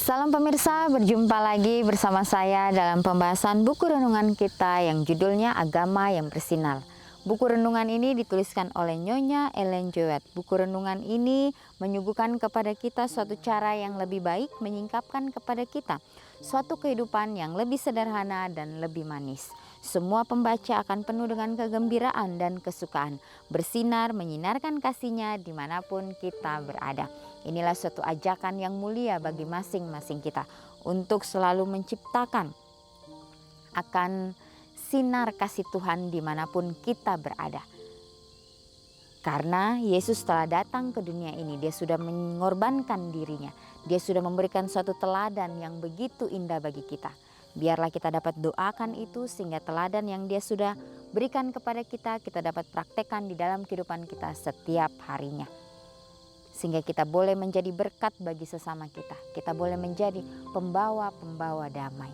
Salam pemirsa, berjumpa lagi bersama saya dalam pembahasan buku renungan kita yang judulnya Agama yang Bersinar. Buku renungan ini dituliskan oleh Nyonya Ellen G. White. Buku renungan ini menyuguhkan kepada kita suatu cara yang lebih baik menyingkapkan kepada kita suatu kehidupan yang lebih sederhana dan lebih manis. Semua pembaca akan penuh dengan kegembiraan dan kesukaan, bersinar menyinarkan kasihnya dimanapun kita berada. Inilah suatu ajakan yang mulia bagi masing-masing kita untuk selalu menciptakan akan sinar kasih Tuhan dimanapun kita berada. Karena Yesus telah datang ke dunia ini, dia sudah mengorbankan dirinya, dia sudah memberikan suatu teladan yang begitu indah bagi kita. Biarlah kita dapat doakan itu sehingga teladan yang dia sudah berikan kepada kita, kita dapat praktekkan di dalam kehidupan kita setiap harinya. Sehingga kita boleh menjadi berkat bagi sesama kita. Kita boleh menjadi pembawa-pembawa damai.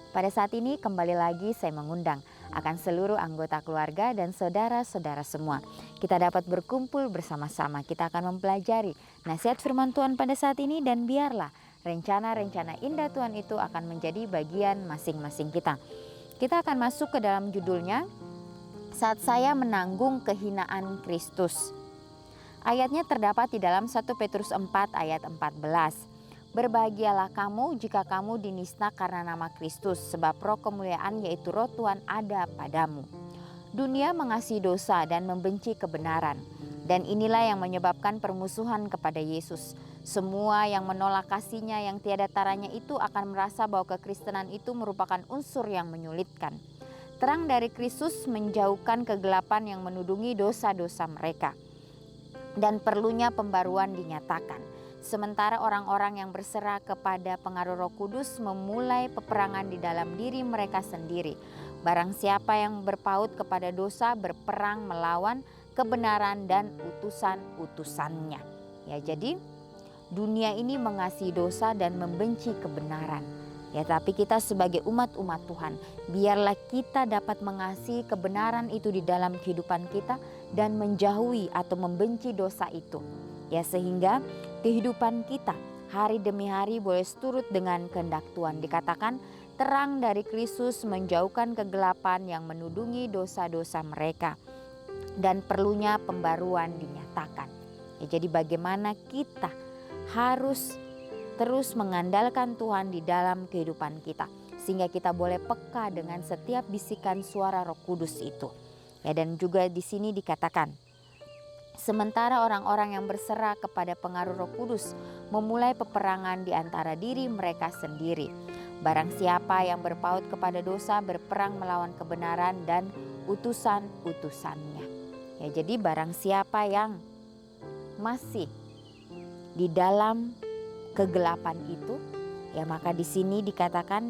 Pada saat ini kembali lagi saya mengundang akan seluruh anggota keluarga dan saudara-saudara semua. Kita dapat berkumpul bersama-sama. Kita akan mempelajari nasihat firman Tuhan pada saat ini, dan biarlah rencana-rencana indah Tuhan itu akan menjadi bagian masing-masing kita. Kita akan masuk ke dalam judulnya, Saat Saya Menanggung Kehinaan Kristus. Ayatnya terdapat di dalam 1 Petrus 4 ayat 14. Berbahagialah kamu jika kamu dinista karena nama Kristus, sebab roh kemuliaan yaitu roh Tuhan ada padamu. Dunia mengasihi dosa dan membenci kebenaran, dan inilah yang menyebabkan permusuhan kepada Yesus. Semua yang menolak kasihnya yang tiada taranya itu akan merasa bahwa kekristenan itu merupakan unsur yang menyulitkan. Terang dari Kristus menjauhkan kegelapan yang menudungi dosa-dosa mereka, dan perlunya pembaruan dinyatakan. Sementara orang-orang yang berserah kepada pengaruh Roh Kudus memulai peperangan di dalam diri mereka sendiri. Barang siapa yang berpaut kepada dosa berperang melawan kebenaran dan utusan-utusannya. Ya, jadi dunia ini mengasihi dosa dan membenci kebenaran. Ya, tapi kita sebagai umat-umat Tuhan, biarlah kita dapat mengasihi kebenaran itu di dalam kehidupan kita dan menjauhi atau membenci dosa itu. Ya, sehingga kehidupan kita hari demi hari boleh seturut dengan kehendak Tuhan. Dikatakan terang dari Kristus menjauhkan kegelapan yang menudungi dosa-dosa mereka, dan perlunya pembaruan dinyatakan. Ya, jadi bagaimana kita harus terus mengandalkan Tuhan di dalam kehidupan kita, sehingga kita boleh peka dengan setiap bisikan suara Roh Kudus itu. Ya, dan juga di sini dikatakan, sementara orang-orang yang berserah kepada pengaruh Roh Kudus memulai peperangan di antara diri mereka sendiri. Barang siapa yang berpaut kepada dosa berperang melawan kebenaran dan utusan-utusannya. Ya, jadi barang siapa yang masih di dalam kegelapan itu, ya maka di sini dikatakan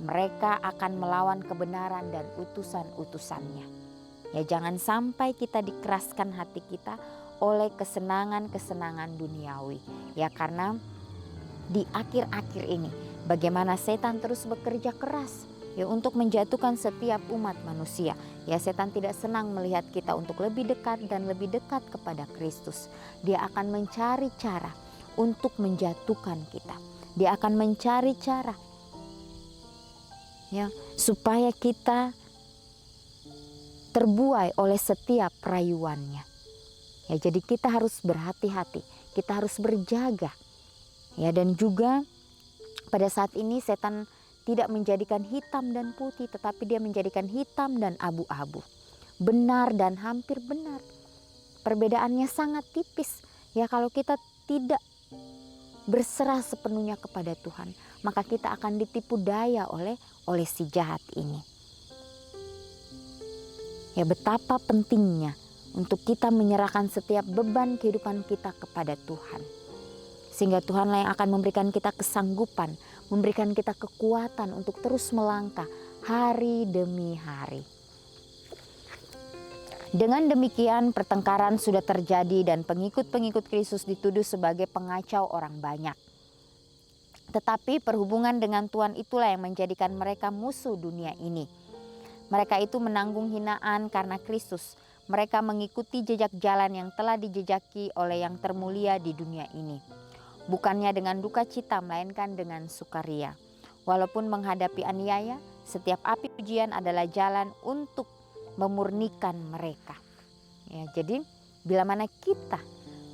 mereka akan melawan kebenaran dan utusan-utusannya. Ya, jangan sampai kita dikeraskan hati kita oleh kesenangan-kesenangan duniawi. Ya, karena di akhir-akhir ini bagaimana setan terus bekerja keras ya untuk menjatuhkan setiap umat manusia. Ya, setan tidak senang melihat kita untuk lebih dekat dan lebih dekat kepada Kristus. Dia akan mencari cara untuk menjatuhkan kita. Dia akan mencari cara ya supaya kita terbuai oleh setiap rayuannya. Ya, jadi kita harus berhati-hati, kita harus berjaga. Ya, dan juga pada saat ini setan tidak menjadikan hitam dan putih, tetapi dia menjadikan hitam dan abu-abu. Benar dan hampir benar. Perbedaannya sangat tipis. Ya, kalau kita tidak berserah sepenuhnya kepada Tuhan, maka kita akan ditipu daya oleh si jahat ini. Ya, betapa pentingnya untuk kita menyerahkan setiap beban kehidupan kita kepada Tuhan. Sehingga Tuhanlah yang akan memberikan kita kesanggupan, memberikan kita kekuatan untuk terus melangkah hari demi hari. Dengan demikian pertengkaran sudah terjadi dan pengikut-pengikut Kristus dituduh sebagai pengacau orang banyak. Tetapi perhubungan dengan Tuhan itulah yang menjadikan mereka musuh dunia ini. Mereka itu menanggung hinaan karena Kristus. Mereka mengikuti jejak jalan yang telah dijejaki oleh yang termulia di dunia ini. bukannya dengan duka cita melainkan dengan sukaria. Walaupun menghadapi aniaya, setiap api ujian adalah jalan untuk memurnikan mereka. Ya, jadi bila mana kita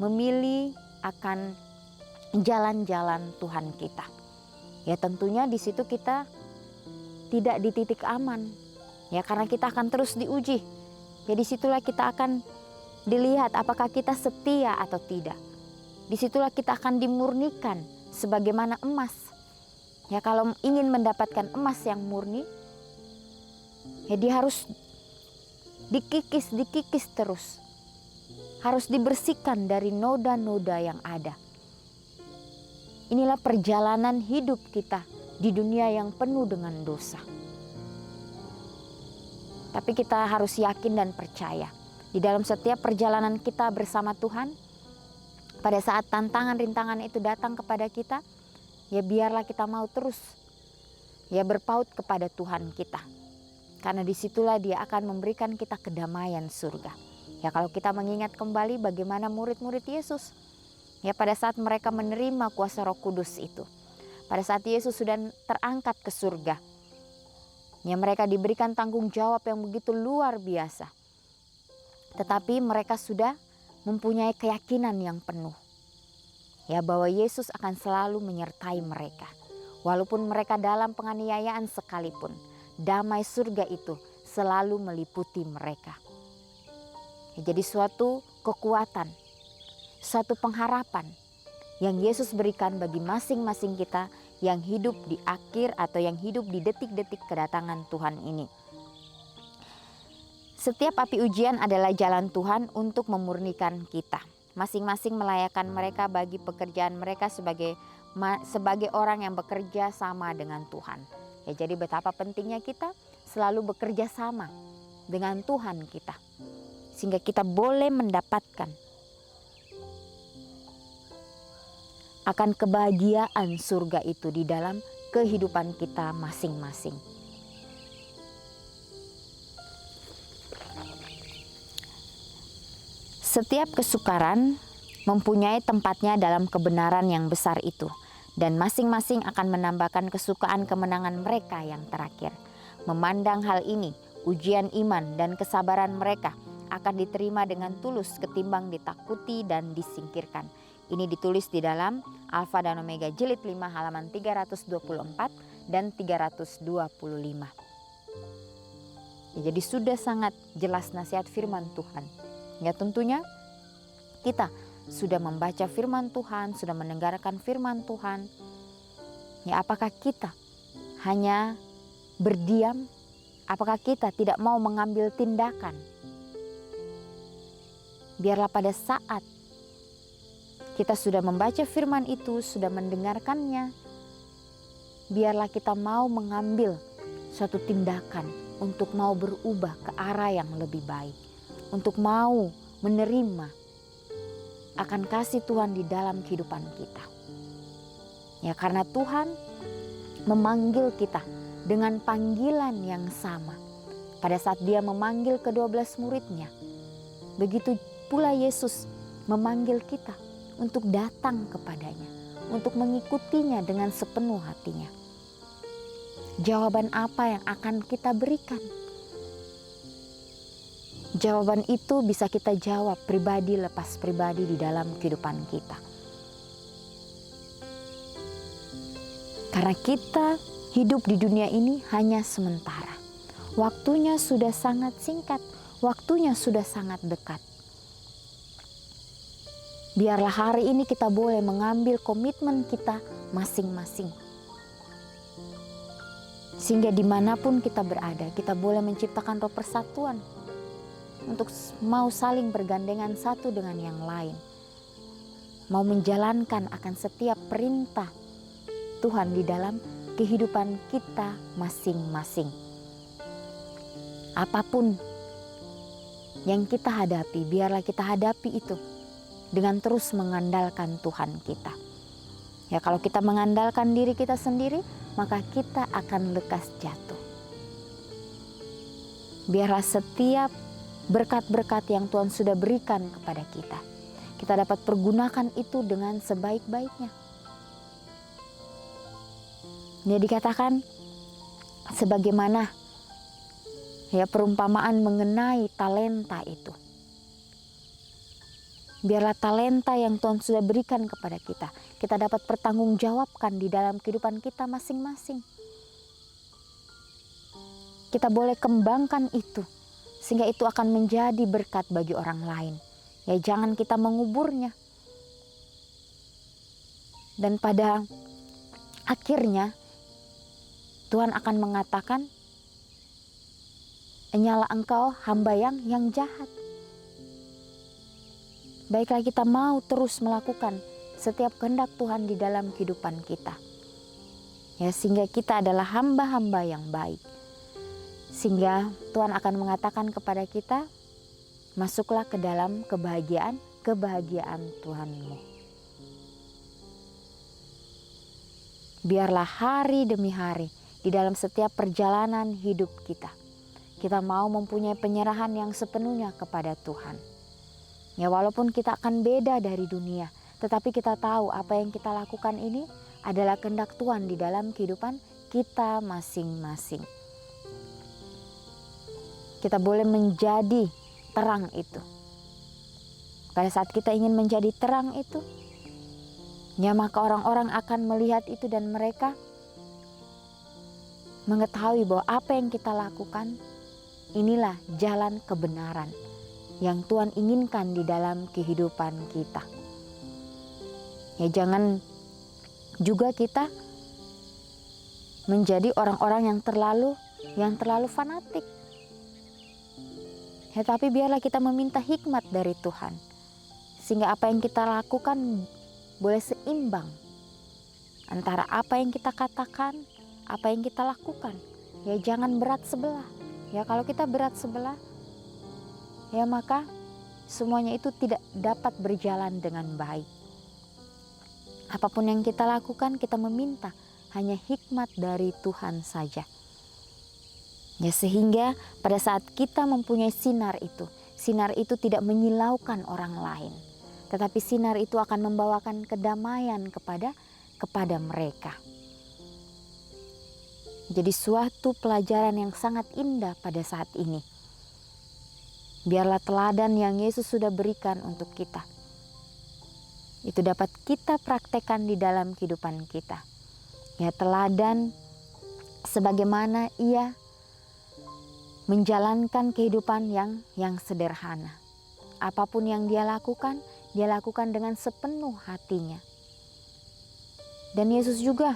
memilih akan jalan-jalan Tuhan kita, ya tentunya di situ kita tidak di titik aman. Ya, karena kita akan terus diuji. Ya, disitulah kita akan dilihat apakah kita setia atau tidak. Disitulah kita akan dimurnikan sebagaimana emas. Ya, kalau ingin mendapatkan emas yang murni, ya dia harus dikikis terus. Harus dibersihkan dari noda-noda yang ada. Inilah perjalanan hidup kita di dunia yang penuh dengan dosa. Tapi kita harus yakin dan percaya. Di dalam setiap perjalanan kita bersama Tuhan, pada saat tantangan-rintangan itu datang kepada kita, ya biarlah kita mau terus ya berpaut kepada Tuhan kita. Karena disitulah Dia akan memberikan kita kedamaian surga. Ya, kalau kita mengingat kembali bagaimana murid-murid Yesus, ya pada saat mereka menerima kuasa Roh Kudus itu, pada saat Yesus sudah terangkat ke surga, ya mereka diberikan tanggung jawab yang begitu luar biasa. Tetapi mereka sudah mempunyai keyakinan yang penuh, ya bahwa Yesus akan selalu menyertai mereka. Walaupun mereka dalam penganiayaan sekalipun, damai surga itu selalu meliputi mereka. Ya, jadi suatu kekuatan, suatu pengharapan yang Yesus berikan bagi masing-masing kita yang hidup di akhir atau yang hidup di detik-detik kedatangan Tuhan ini. Setiap api ujian adalah jalan Tuhan untuk memurnikan kita. Masing-masing melayakkan mereka bagi pekerjaan mereka sebagai orang yang bekerja sama dengan Tuhan. Ya, jadi betapa pentingnya kita selalu bekerja sama dengan Tuhan kita, sehingga kita boleh mendapatkan akan kebahagiaan surga itu di dalam kehidupan kita masing-masing. Setiap kesukaran mempunyai tempatnya dalam kebenaran yang besar itu, dan masing-masing akan menambahkan kesukaan kemenangan mereka yang terakhir. Memandang hal ini, ujian iman dan kesabaran mereka akan diterima dengan tulus ketimbang ditakuti dan disingkirkan. Ini ditulis di dalam Alfa dan Omega jilid 5 halaman 324 dan 325. Ya, jadi sudah sangat jelas nasihat firman Tuhan. Ya, tentunya kita sudah membaca firman Tuhan, sudah mendengarkan firman Tuhan. Ya, apakah kita hanya berdiam? Apakah kita tidak mau mengambil tindakan? Biarlah pada saat kita sudah membaca firman itu, sudah mendengarkannya, biarlah kita mau mengambil suatu tindakan untuk mau berubah ke arah yang lebih baik, untuk mau menerima akan kasih Tuhan di dalam kehidupan kita. Ya, karena Tuhan memanggil kita dengan panggilan yang sama. Pada saat Dia memanggil ke-12 muridnya, begitu pula Yesus memanggil kita untuk datang kepadanya, untuk mengikutinya dengan sepenuh hatinya. Jawaban apa yang akan kita berikan? Jawaban itu bisa kita jawab pribadi lepas pribadi di dalam kehidupan kita. Karena kita hidup di dunia ini hanya sementara. Waktunya sudah sangat singkat, waktunya sudah sangat dekat. Biarlah hari ini kita boleh mengambil komitmen kita masing-masing. Sehingga dimanapun kita berada, kita boleh menciptakan roh persatuan untuk mau saling bergandengan satu dengan yang lain. Mau menjalankan akan setiap perintah Tuhan di dalam kehidupan kita masing-masing. Apapun yang kita hadapi, biarlah kita hadapi itu dengan terus mengandalkan Tuhan kita. Ya, kalau kita mengandalkan diri kita sendiri, maka kita akan lekas jatuh. Biarlah setiap berkat-berkat yang Tuhan sudah berikan kepada kita, kita dapat pergunakan itu dengan sebaik-baiknya. Dia dikatakan sebagaimana ya perumpamaan mengenai talenta itu. Biarlah talenta yang Tuhan sudah berikan kepada kita dapat pertanggungjawabkan di dalam kehidupan kita masing-masing. Kita boleh kembangkan itu, sehingga itu akan menjadi berkat bagi orang lain. Ya, jangan kita menguburnya. Dan pada akhirnya Tuhan akan mengatakan, "Nyala engkau hamba yang jahat." Baiklah kita mau terus melakukan setiap kehendak Tuhan di dalam kehidupan kita. Ya, sehingga kita adalah hamba-hamba yang baik. Sehingga Tuhan akan mengatakan kepada kita, masuklah ke dalam kebahagiaan Tuhanmu. Biarlah hari demi hari di dalam setiap perjalanan hidup kita mau mempunyai penyerahan yang sepenuhnya kepada Tuhan. Ya, walaupun kita akan beda dari dunia, tetapi kita tahu apa yang kita lakukan ini adalah kehendak Tuhan di dalam kehidupan kita masing-masing. Kita boleh menjadi terang itu. Pada saat kita ingin menjadi terang itu, ya maka orang-orang akan melihat itu dan mereka mengetahui bahwa apa yang kita lakukan inilah jalan kebenaran yang Tuhan inginkan di dalam kehidupan kita. Ya, jangan juga kita menjadi orang-orang yang terlalu fanatik. Ya, tapi biarlah kita meminta hikmat dari Tuhan, sehingga apa yang kita lakukan boleh seimbang antara apa yang kita katakan, apa yang kita lakukan. Ya, jangan berat sebelah. Ya, kalau kita berat sebelah, ya maka semuanya itu tidak dapat berjalan dengan baik. Apapun yang kita lakukan, kita meminta hanya hikmat dari Tuhan saja. Ya, sehingga pada saat kita mempunyai sinar itu tidak menyilaukan orang lain, tetapi sinar itu akan membawakan kedamaian kepada mereka. Jadi suatu pelajaran yang sangat indah pada saat ini. Biarlah teladan yang Yesus sudah berikan untuk kita, itu dapat kita praktekkan di dalam kehidupan kita. Ya, teladan sebagaimana Ia menjalankan kehidupan yang sederhana. Apapun yang Dia lakukan dengan sepenuh hatinya. Dan Yesus juga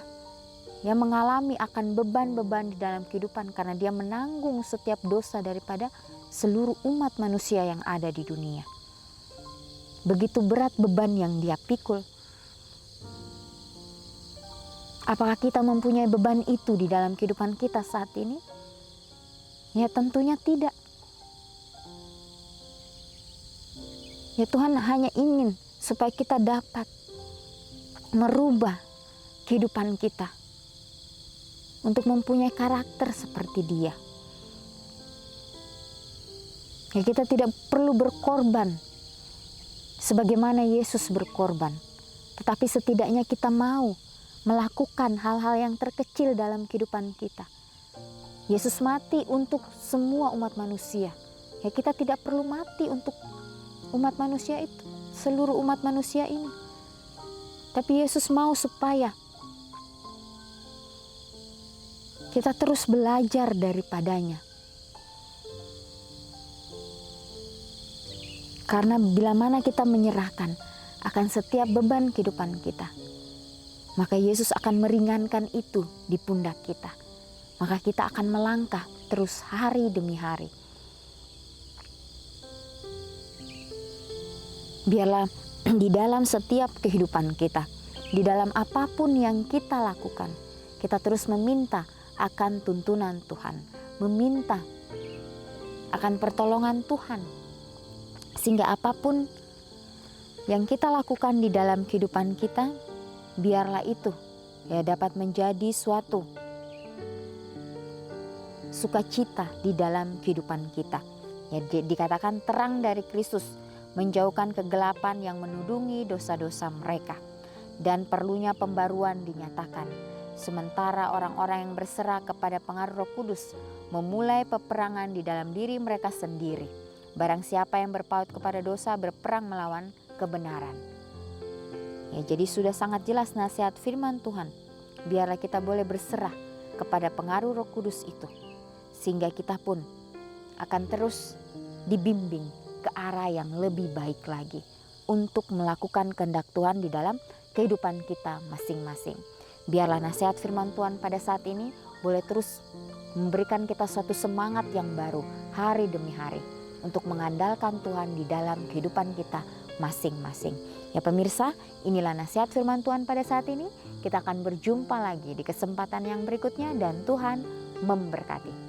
yang mengalami akan beban-beban di dalam kehidupan karena Dia menanggung setiap dosa daripada seluruh umat manusia yang ada di dunia. Begitu berat beban yang Dia pikul. Apakah kita mempunyai beban itu di dalam kehidupan kita saat ini? Ya, tentunya tidak. Ya, Tuhan hanya ingin supaya kita dapat merubah kehidupan kita untuk mempunyai karakter seperti Dia. Ya, kita tidak perlu berkorban sebagaimana Yesus berkorban, tetapi setidaknya kita mau melakukan hal-hal yang terkecil dalam kehidupan kita. Yesus mati untuk semua umat manusia. Ya, kita tidak perlu mati untuk umat manusia itu, seluruh umat manusia ini. Tapi Yesus mau supaya kita terus belajar daripadanya. Karena bila mana kita menyerahkan akan setiap beban kehidupan kita, maka Yesus akan meringankan itu di pundak kita. Maka kita akan melangkah terus hari demi hari. Biarlah di dalam setiap kehidupan kita, di dalam apapun yang kita lakukan, kita terus meminta akan tuntunan Tuhan, meminta akan pertolongan Tuhan, sehingga apapun yang kita lakukan di dalam kehidupan kita, biarlah itu ya dapat menjadi suatu sukacita di dalam kehidupan kita. Ya, dikatakan terang dari Kristus menjauhkan kegelapan yang menudungi dosa-dosa mereka, dan perlunya pembaruan dinyatakan, sementara orang-orang yang berserah kepada pengaruh Roh Kudus memulai peperangan di dalam diri mereka sendiri. Barang siapa yang berpaut kepada dosa berperang melawan kebenaran. Ya, jadi sudah sangat jelas nasihat firman Tuhan. Biarlah kita boleh berserah kepada pengaruh Roh Kudus itu, sehingga kita pun akan terus dibimbing ke arah yang lebih baik lagi untuk melakukan kehendak Tuhan di dalam kehidupan kita masing-masing. Biarlah nasihat firman Tuhan pada saat ini boleh terus memberikan kita suatu semangat yang baru hari demi hari untuk mengandalkan Tuhan di dalam kehidupan kita masing-masing. Ya pemirsa, inilah nasihat firman Tuhan pada saat ini. Kita akan berjumpa lagi di kesempatan yang berikutnya dan Tuhan memberkati.